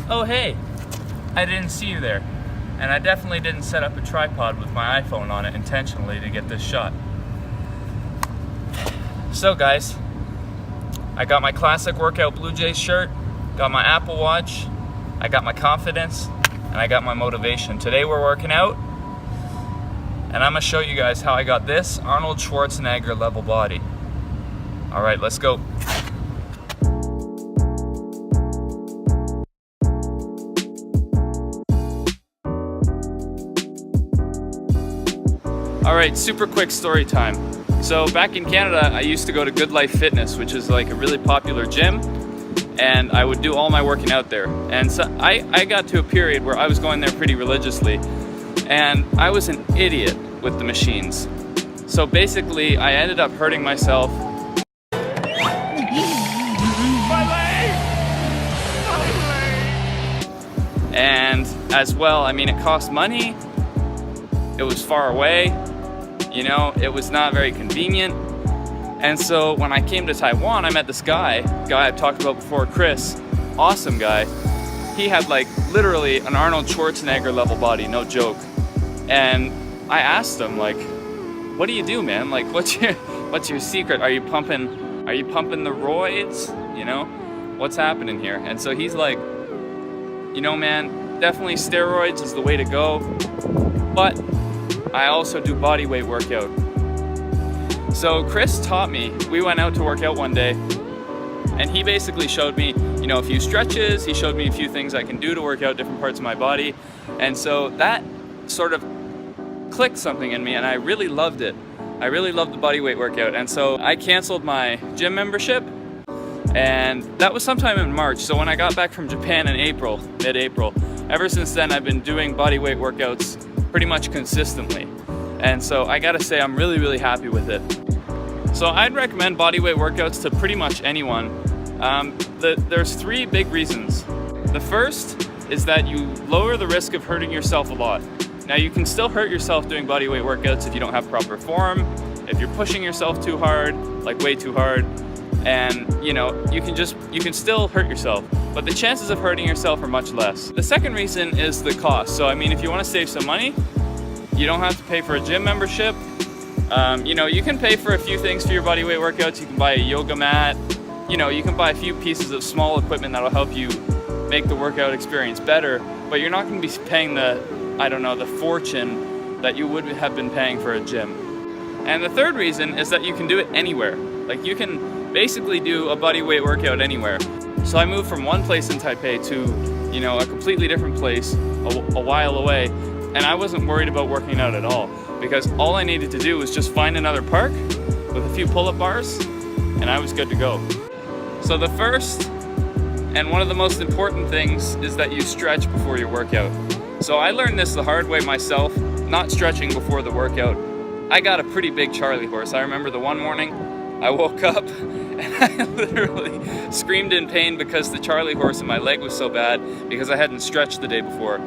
Oh hey, I didn't see you there. And I definitely didn't set up a tripod with my iPhone on it intentionally to get this shot. So guys, I got my classic workout Blue Jays shirt, got my Apple Watch, I got my confidence, and I got my motivation. Today we're working out, and I'm gonna show you guys how I got this Arnold Schwarzenegger level body. All right, let's go. All right, super quick story time. So back in Canada, I used to go to Good Life Fitness, which is like a really popular gym, and I would do all my working out there. And so I got to a period where I was going there pretty religiously, and I was an idiot with the machines. So basically, I ended up hurting myself. And as well, I mean, it cost money, it was far away, you know, it was not very convenient. And so when I came to Taiwan, I met this guy I've talked about before, Chris, awesome guy. He had like literally an Arnold Schwarzenegger level body, no joke. And I asked him, like, what do you do, man? Like, what's your secret? Are you pumping the roids? You know, what's happening here? And so he's like, you know, man, definitely steroids is the way to go, but I also do body weight workout. So Chris taught me, we went out to work out one day, and he basically showed me, you know, a few stretches, he showed me a few things I can do to work out different parts of my body, and so that sort of clicked something in me, and I really loved it. I really loved the body weight workout, and so I canceled my gym membership, and that was sometime in March. So when I got back from Japan in April, mid-April, ever since then I've been doing body weight workouts pretty much consistently. And so I gotta say, I'm really, really happy with it. So I'd recommend body weight workouts to pretty much anyone. There's three big reasons. The first is that you lower the risk of hurting yourself a lot. Now you can still hurt yourself doing body weight workouts if you don't have proper form, if you're pushing yourself too hard, like way too hard, and you know, you can still hurt yourself, but the chances of hurting yourself are much less. The second reason is the cost. So I mean, if you want to save some money, you don't have to pay for a gym membership. You know, you can pay for a few things for your body weight workouts. You can buy a yoga mat, you know, you can buy a few pieces of small equipment that'll help you make the workout experience better, but you're not going to be paying the, I don't know, the fortune that you would have been paying for a gym. And the third reason is that you can do it anywhere. Like, you can basically do a body weight workout anywhere. So I moved from one place in Taipei to, you know, a completely different place a while away, and I wasn't worried about working out at all, because all I needed to do was just find another park with a few pull-up bars, and I was good to go. So the first and one of the most important things is that you stretch before your workout. So I learned this the hard way myself, not stretching before the workout. I got a pretty big Charlie horse. I remember the one morning I woke up and I literally screamed in pain because the Charlie horse in my leg was so bad because I hadn't stretched the day before.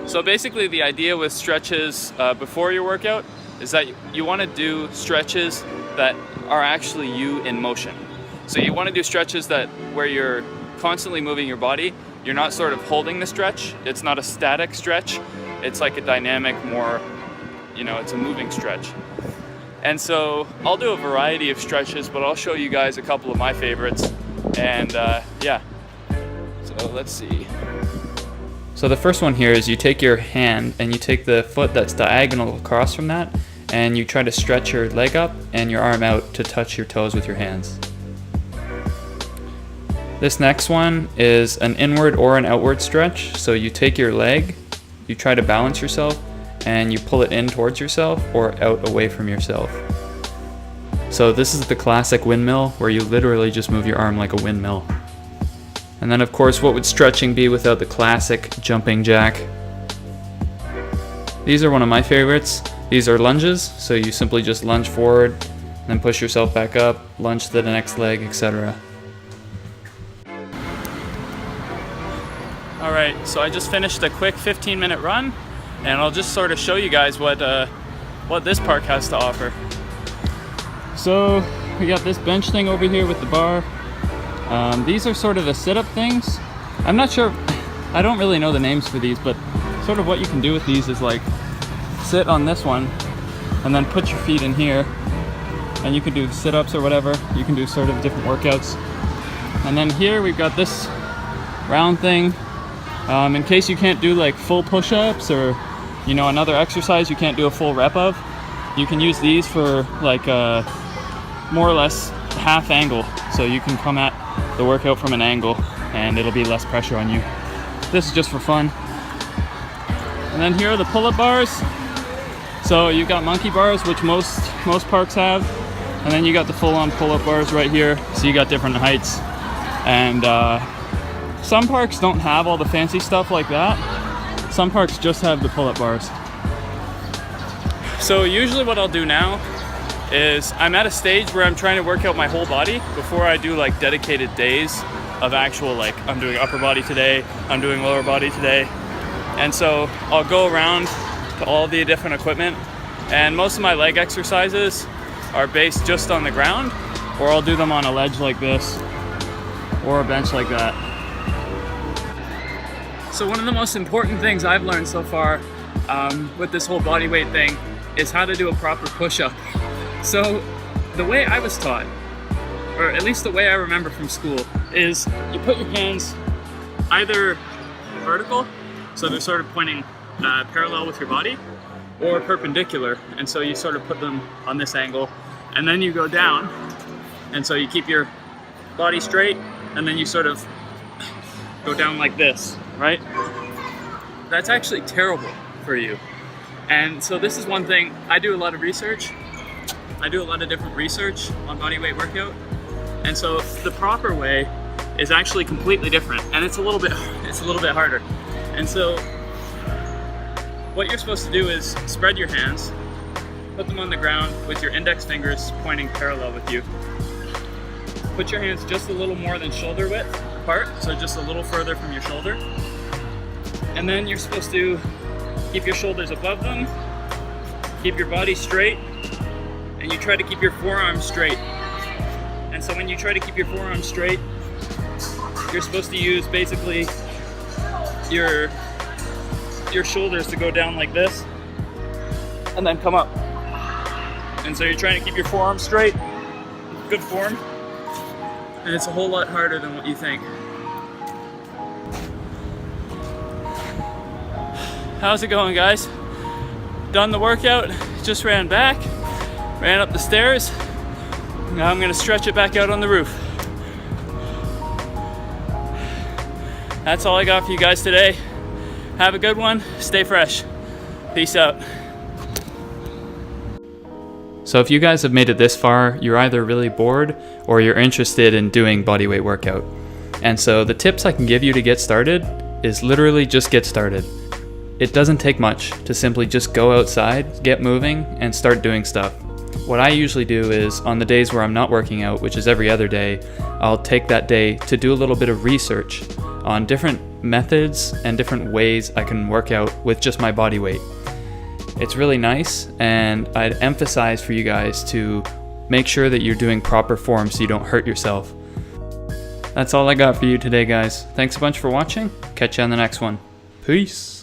So basically the idea with stretches before your workout is that you want to do stretches that are actually you in motion. So you want to do stretches where you're constantly moving your body. You're not sort of holding the stretch. It's not a static stretch. It's like a dynamic, more, you know, it's a moving stretch. And so I'll do a variety of stretches, but I'll show you guys a couple of my favorites. And yeah, so let's see. So the first one here is you take your hand and you take the foot that's diagonal across from that, and you try to stretch your leg up and your arm out to touch your toes with your hands. This next one is an inward or an outward stretch. So you take your leg, you try to balance yourself, and you pull it in towards yourself or out away from yourself. So this is the classic windmill, where you literally just move your arm like a windmill. And then of course, what would stretching be without the classic jumping jack? These are one of my favorites. These are lunges, so you simply just lunge forward, then push yourself back up, lunge to the next leg, etc. Alright, so I just finished a quick 15-minute run, and I'll just sort of show you guys what this park has to offer. So we got this bench thing over here with the bar. These are sort of the sit-up things. I'm not sure I don't really know the names for these, but sort of what you can do with these is like sit on this one and then put your feet in here, and you can do sit-ups or whatever. You can do sort of different workouts. And then here we've got this round thing. In case you can't do like full push-ups or, you know, another exercise you can't do a full rep of, you can use these for like a more or less half angle. So you can come at the workout from an angle and it'll be less pressure on you. This is just for fun. And then here are the pull-up bars. So you've got monkey bars, which most parks have. And then you got the full-on pull-up bars right here. So you got different heights. And some parks don't have all the fancy stuff like that. Some parks just have the pull-up bars. So usually what I'll do now is I'm at a stage where I'm trying to work out my whole body before I do like dedicated days of actual, like I'm doing upper body today, I'm doing lower body today. And so I'll go around to all the different equipment, and most of my leg exercises are based just on the ground, or I'll do them on a ledge like this or a bench like that. So one of the most important things I've learned so far with this whole body weight thing is how to do a proper push-up. So the way I was taught, or at least the way I remember from school, is you put your hands either vertical, so they're sort of pointing parallel with your body, or perpendicular, and so you sort of put them on this angle, and then you go down, and so you keep your body straight, and then you sort of go down like this, right? That's actually terrible for you. And so this is one thing, I do a lot of research. I do a lot of different research on body weight workout. And so the proper way is actually completely different, and it's a little bit harder. And so what you're supposed to do is spread your hands, put them on the ground with your index fingers pointing parallel with you. Put your hands just a little more than shoulder width apart, so just a little further from your shoulder. And then you're supposed to keep your shoulders above them, keep your body straight, and you try to keep your forearms straight. And so when you try to keep your forearms straight, you're supposed to use basically your shoulders to go down like this and then come up. And so you're trying to keep your forearms straight, good form, and it's a whole lot harder than what you think. How's it going, guys? Done the workout, just ran back, ran up the stairs. Now I'm gonna stretch it back out on the roof. That's all I got for you guys today. Have a good one, stay fresh. Peace out. So if you guys have made it this far, you're either really bored or you're interested in doing bodyweight workout. And so the tips I can give you to get started is literally just get started. It doesn't take much to simply just go outside, get moving, and start doing stuff. What I usually do is on the days where I'm not working out, which is every other day, I'll take that day to do a little bit of research on different methods and different ways I can work out with just my body weight. It's really nice, and I'd emphasize for you guys to make sure that you're doing proper form so you don't hurt yourself. That's all I got for you today, guys. Thanks a bunch for watching. Catch you on the next one. Peace.